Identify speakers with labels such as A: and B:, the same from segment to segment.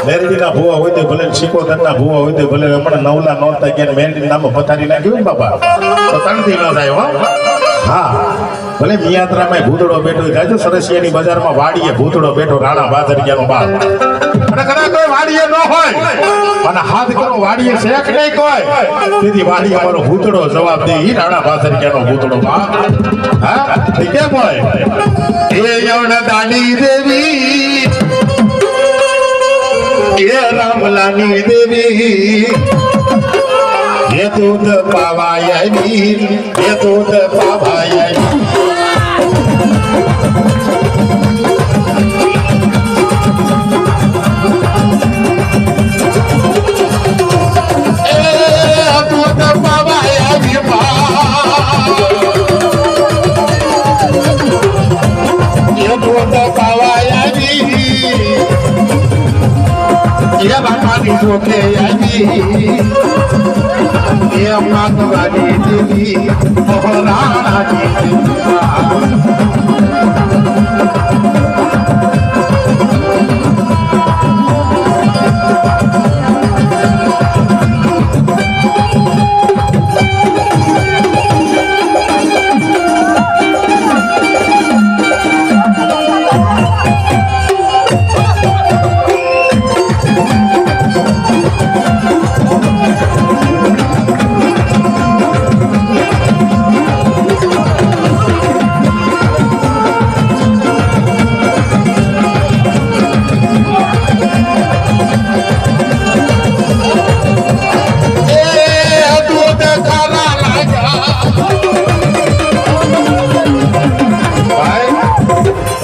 A: મેરડીના ભૂવા હોય તો ભલે શિકોતરના ભૂવા હોય તો ભલે હમણાં નવલા નોરતા ગયા મેરડી નામ પથારી નાખ્યું ને બાપા તો તણથી ન થાય હો હા ભલે મિયાત્રામાં ભૂતડો બેઠો જાય છે સરસિયાની બજારમાં વાડીએ ભૂતડો બેઠો રાણા બાદરિયાનો બાપ અને કદાચ કોઈ વાડીએ ન હોય અને હાથ કરો વાડીએ શેક નહીં કોઈ તેથી વાડી અમારો ભૂતડો જવાબ દે ઈ રાણા બાદરિયાનો ભૂતડો બાપ હા એ કેમ હોય એ યવન દાની દેવી એ રામલાની દેવી ये दूध पावायनी ये दूध पावायनी दूध पावायनी ये दूध पावायनी ये बापानी जोके आई ये मातवाली देवी मोहरानी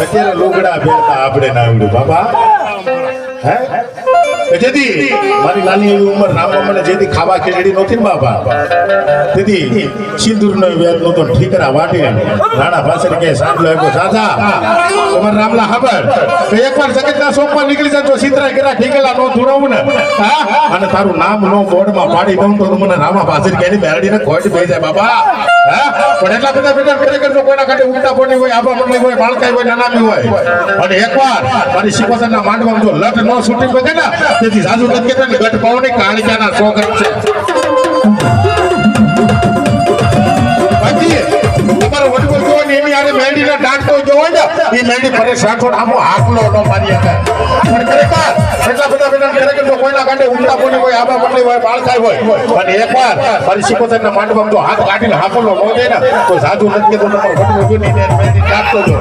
A: અત્યારે લોગડા ફેરતા આપણે ના આવડ્યું બાબા હે જેથી મારી નાની એવી ઉંમર રામમાં મને જેથી ખાવા ખીચડી નહોતી ને બાપા તેથી સિંદૂરનો વ્યાજ નહોતો ઠીકરા વાટીને રાણા પાછળ કે સાંભળો એકો સાધા તમારે રામલા ખબર કે એકવાર જગતના શોકમાં નીકળી જાય તો સિતરા કેરા ઠીકેલા નો ધૂળવું ને અને તારું નામ નો બોર્ડમાં પાડી દઉં તો મને રામા પાછળ કે મેરડીને ખોટ થઈ જાય બાબા પણ એટલા બધા બેટા ખરેખર જો કોઈના કાંઠે ઉલટા પોની હોય આબા મંડળી હોય બાળકાઈ હોય નાનામી હોય અને એકવાર મારી શિકોતરના માંડવામાં જો લટ નો છૂટી પડે ને તેથી સાજુ નથી કહેતા ને ગઢ પાવની કાળિયાના શોખ છે બાકી તમારો વડવો જો ને એની આરે મેરડીના ડાંટતો જોવો ને એ મેરડી પરેશાન થોડ આમો હાકલો ન મારી શકે પણ ખરેખર એટલા બધા બેટા ખરેખર જો કોઈના કાંઠે ઉલટા પોની હોય આબા મંડળી હોય બાળકાઈ હોય અને એકવાર મારી શિકોતરના માંડવામાં જો હાથ કાઢીને હાકલો ન દે ને તો સાજુ નથી કહેતો તમારો વડવો જો ને મેરડી ડાંટતો જો